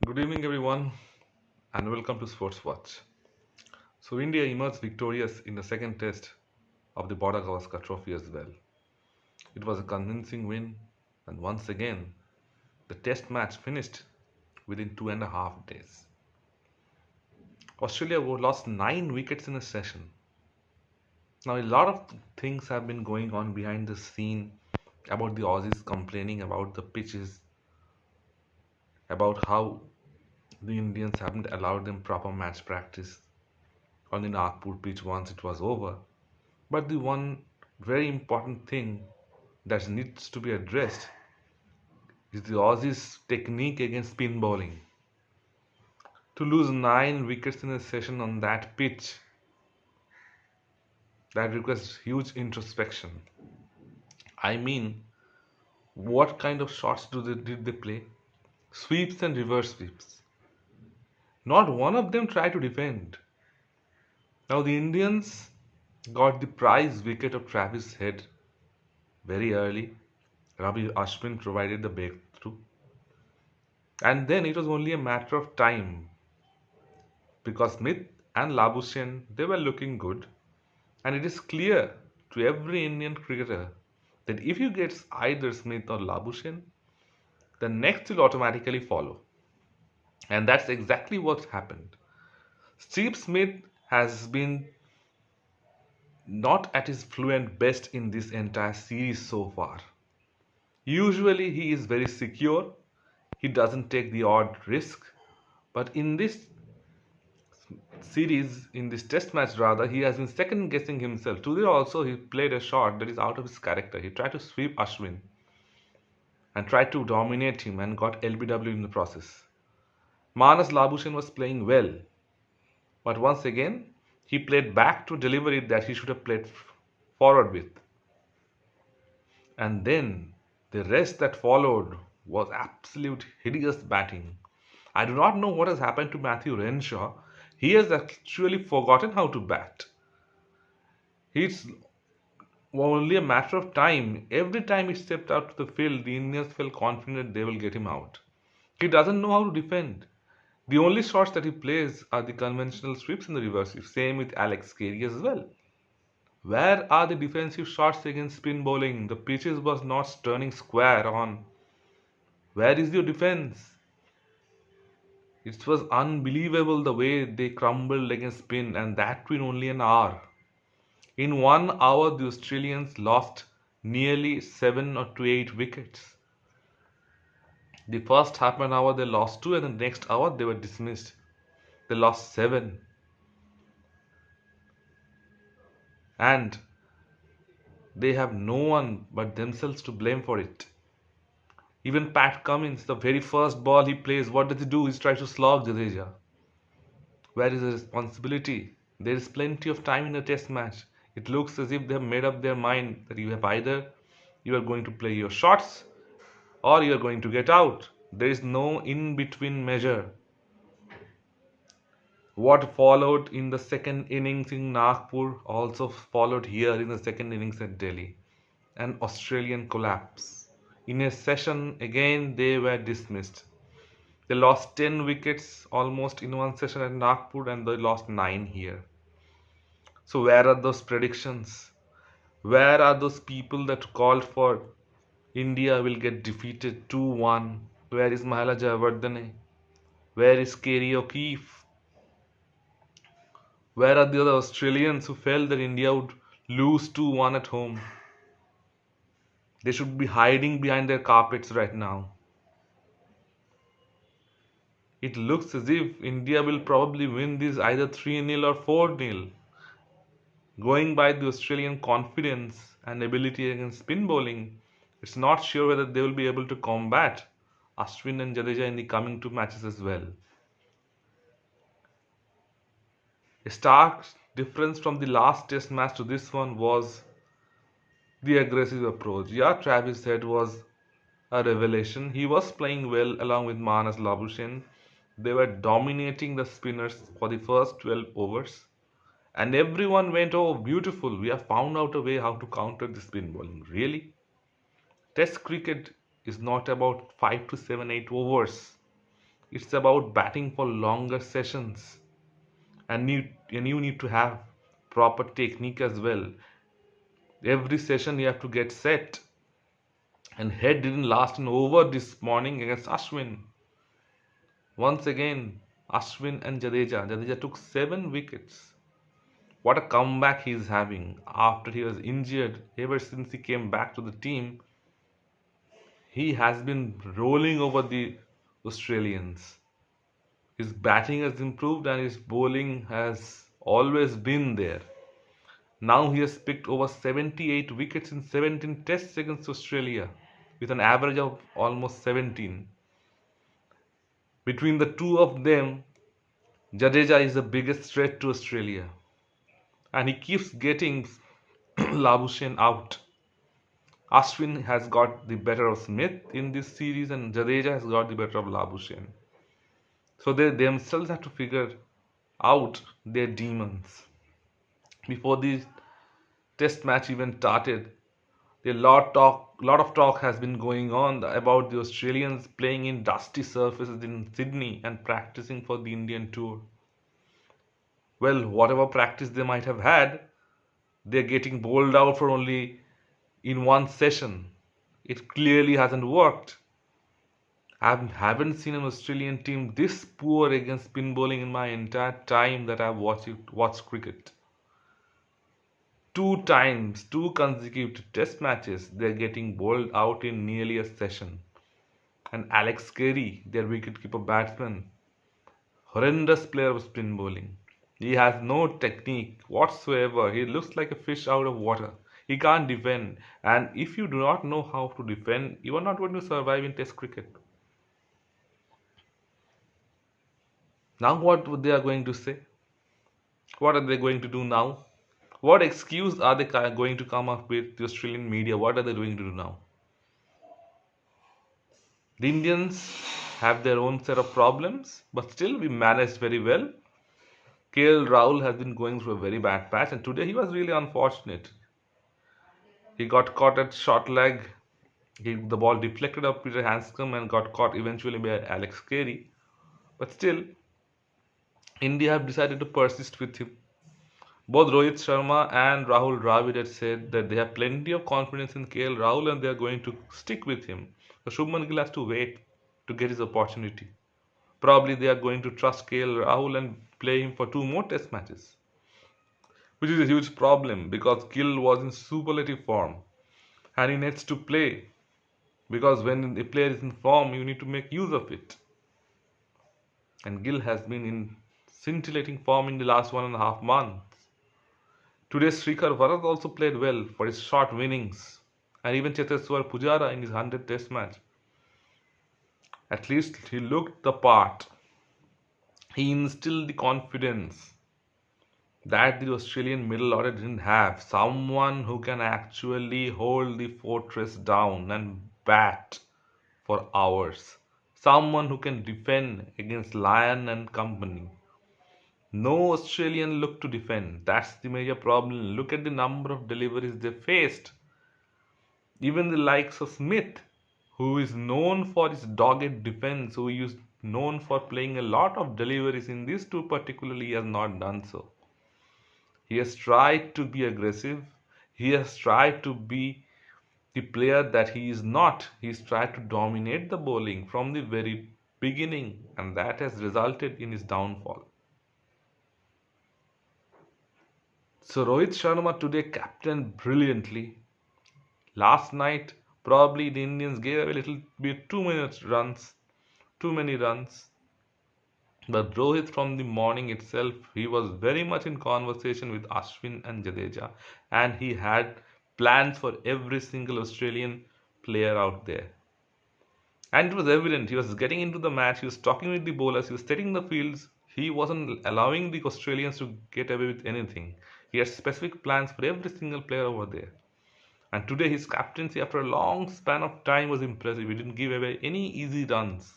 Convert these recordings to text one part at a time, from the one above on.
Good evening, everyone, and welcome to Sports Watch. So, India emerged victorious in the second test of the Border Gavaskar trophy as well. It was a convincing win, and once again, the test match finished within 2.5 days. Australia lost 9 wickets in a session. Now, a lot of things have been going on behind the scene about the Aussies complaining about the pitches, about how the Indians haven't allowed them proper match practice on the Nagpur pitch once it was over. But the one very important thing that needs to be addressed is the Aussies' technique against spin bowling. To lose 9 wickets in a session on that pitch, that requires huge introspection. I mean, what kind of shots did they play? Sweeps and reverse sweeps. Not one of them tried to defend. Now the Indians got the prize wicket of Travis Head very early. Ravi Ashwin provided the breakthrough. And then it was only a matter of time because Smith and Labuschagne they were looking good, and it is clear to every Indian cricketer that if you get either Smith or Labuschagne, the next will automatically follow, and that's exactly what happened. Steve Smith has been not at his fluent best in this entire series so far. Usually he is very secure, he doesn't take the odd risk, but in this series, in this test match rather, he has been second guessing himself. Today also he played a shot that is out of his character. He tried to sweep Ashwin and tried to dominate him and got LBW in the process. Manas Labuschagne was playing well, but once again he played back to deliver it that he should have played forward with. And then the rest that followed was absolute hideous batting. I do not know what has happened to Matthew Renshaw. He has actually forgotten how to bat. It's only a matter of time. Every time he stepped out to the field, the Indians felt confident they will get him out. He doesn't know how to defend. The only shots that he plays are the conventional sweeps and the reverse sweeps. Same with Alex Carey as well. Where are the defensive shots against spin bowling? The pitches was not turning square on. Where is your defense? It was unbelievable the way they crumbled against spin, and that in only an hour. In 1 hour, the Australians lost nearly 7 or 8 wickets. The first half an hour they lost 2, and the next hour they were dismissed. They lost 7. And they have no one but themselves to blame for it. Even Pat Cummins, the very first ball he plays, what does he do? He tries to slog Jadeja. Where is the responsibility? There is plenty of time in a test match. It looks as if they have made up their mind that you are going to play your shots or you are going to get out. There is no in between measure. What followed in the second innings in Nagpur also followed here in the second innings at Delhi. An Australian collapse. In a session again they were dismissed. They lost 10 wickets almost in one session at Nagpur and they lost 9 here. So where are those predictions? Where are those people that called for India will get defeated 2-1? Where is Mahela Jayawardene? Where is Kerry O'Keefe? Where are the other Australians who felt that India would lose 2-1 at home? They should be hiding behind their carpets right now. It looks as if India will probably win this either 3-0 or 4-0. Going by the Australian confidence and ability against spin bowling, it's not sure whether they will be able to combat Ashwin and Jadeja in the coming 2 matches as well. A stark difference from the last test match to this one was the aggressive approach. Yeah, Travis Head was a revelation. He was playing well along with Manas Labuschagne. They were dominating the spinners for the first 12 overs. And everyone went, oh, beautiful, we have found out a way how to counter the spin bowling. Really? Test cricket is not about 5 to 7, 8 overs. It's about batting for longer sessions, and you need to have proper technique as well. Every session you have to get set, and head didn't last an over this morning against Ashwin. Once again, Ashwin and Jadeja. Jadeja took 7 wickets. What a comeback he's having after he was injured. Ever since he came back to the team, he has been rolling over the Australians. His batting has improved and his bowling has always been there. Now he has picked over 78 wickets in 17 tests against Australia with an average of almost 17. Between the two of them, Jadeja is the biggest threat to Australia, and he keeps getting Labuschagne out. Ashwin has got the better of Smith in this series, and Jadeja has got the better of Labuschagne. So they themselves have to figure out their demons. Before the test match even started, lot of talk has been going on about the Australians playing in dusty surfaces in Sydney and practicing for the Indian tour. Well, whatever practice they might have had, they're getting bowled out for only in one session. It clearly hasn't worked. I haven't seen an Australian team this poor against spin bowling in my entire time that I've watched cricket. 2 times, 2 consecutive test matches, they're getting bowled out in nearly a session. And Alex Carey, their wicketkeeper batsman, horrendous player of spin bowling. He has no technique whatsoever. He looks like a fish out of water. He can't defend. And if you do not know how to defend, you are not going to survive in Test cricket. Now, what they are going to say? What are they going to do now? What excuse are they going to come up with, the Australian media? What are they going to do now? The Indians have their own set of problems, but still we managed very well. KL Rahul has been going through a very bad patch, and today he was really unfortunate. He got caught at short leg. The ball deflected off Peter Handscomb and got caught eventually by Alex Carey. But still, India have decided to persist with him. Both Rohit Sharma and Rahul Dravid had said that they have plenty of confidence in KL Rahul and they are going to stick with him. So Shubman Gill has to wait to get his opportunity. Probably they are going to trust KL Rahul and play him for 2 more test matches, which is a huge problem because Gill was in superlative form and he needs to play, because when a player is in form you need to make use of it, and Gill has been in scintillating form in the last 1.5 months. Today's Srikhar Varat also played well for his short innings, and even Cheteshwar Pujara in his 100th test match. At least he looked the part. He instilled the confidence that the Australian middle order didn't have. Someone who can actually hold the fortress down and bat for hours. Someone who can defend against Lyon and company. No Australian looked to defend. That's the major problem. Look at the number of deliveries they faced. Even the likes of Smith, who is known for his dogged defense, who is known for playing a lot of deliveries in these two particularly, he has not done so. He has tried to be aggressive. He has tried to be the player that he is not. He's tried to dominate the bowling from the very beginning, and that has resulted in his downfall. So Rohit Sharma today captained brilliantly. Last night, probably the Indians gave away a little bit too many runs. But Rohit from the morning itself, he was very much in conversation with Ashwin and Jadeja, and he had plans for every single Australian player out there. And it was evident he was getting into the match, he was talking with the bowlers, he was setting the fields, he wasn't allowing the Australians to get away with anything. He had specific plans for every single player over there. And today his captaincy after a long span of time was impressive. He didn't give away any easy runs.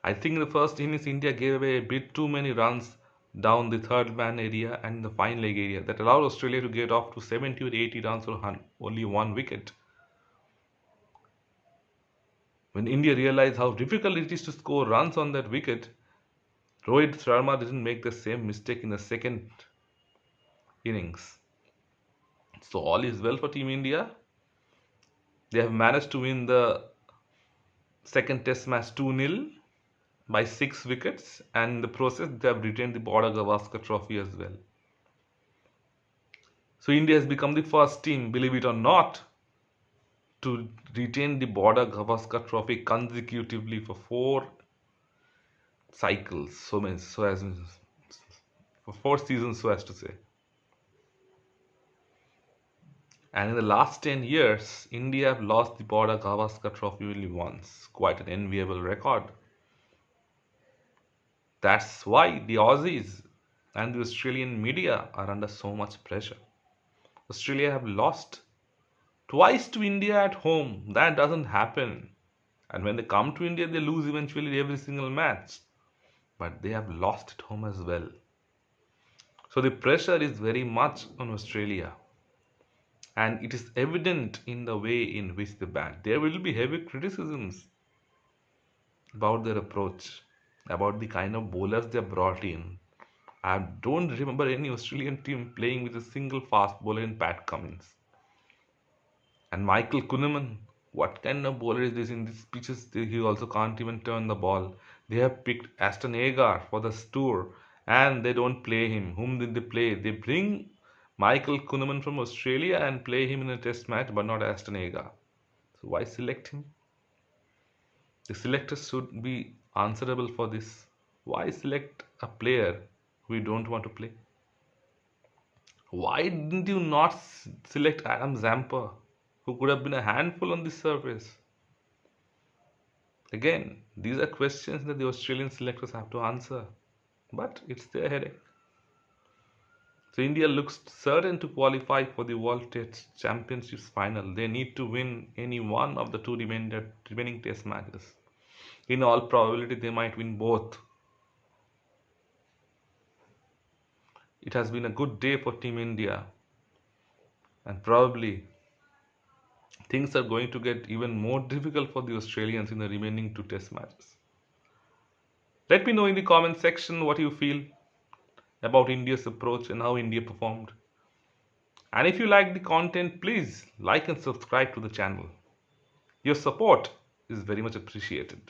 I think in the first innings India gave away a bit too many runs down the third man area and the fine leg area that allowed Australia to get off to 70 or 80 runs for only 1 wicket. When India realized how difficult it is to score runs on that wicket, Rohit Sharma didn't make the same mistake in the second innings. So all is well for Team India. They have managed to win the second test match 2-0 by 6 wickets, and in the process they have retained the Border Gavaskar trophy as well. So India has become the first team, believe it or not, to retain the Border Gavaskar trophy consecutively for 4 cycles, for 4 seasons, so as to say. And in the last 10 years, India have lost the Border Gavaskar trophy only once. Quite an enviable record. That's why the Aussies and the Australian media are under so much pressure. Australia have lost twice to India at home. That doesn't happen. And when they come to India, they lose eventually every single match. But they have lost at home as well. So the pressure is very much on Australia. And it is evident in the way in which they bat. There will be heavy criticisms about their approach, about the kind of bowlers they brought in. I don't remember any Australian team playing with a single fast bowler in Pat Cummins. And Michael Kuhneman, what kind of bowler is this in these pitches? He also can't even turn the ball. They have picked Aston Agar for the tour and they don't play him. Whom did they play? They bring Michael Kuhneman from Australia and play him in a test match, but not Aston Agar. So why select him? The selectors should be answerable for this. Why select a player who you don't want to play? Why didn't you not select Adam Zampa, who could have been a handful on this surface? Again, these are questions that the Australian selectors have to answer, but it's their headache. So India looks certain to qualify for the World Test Championships final. They need to win any one of the 2 remaining test matches. In all probability, they might win both. It has been a good day for Team India, and probably things are going to get even more difficult for the Australians in the remaining 2 test matches. Let me know in the comment section what you feel about India's approach and how India performed. And if you like the content, please like and subscribe to the channel. Your support is very much appreciated.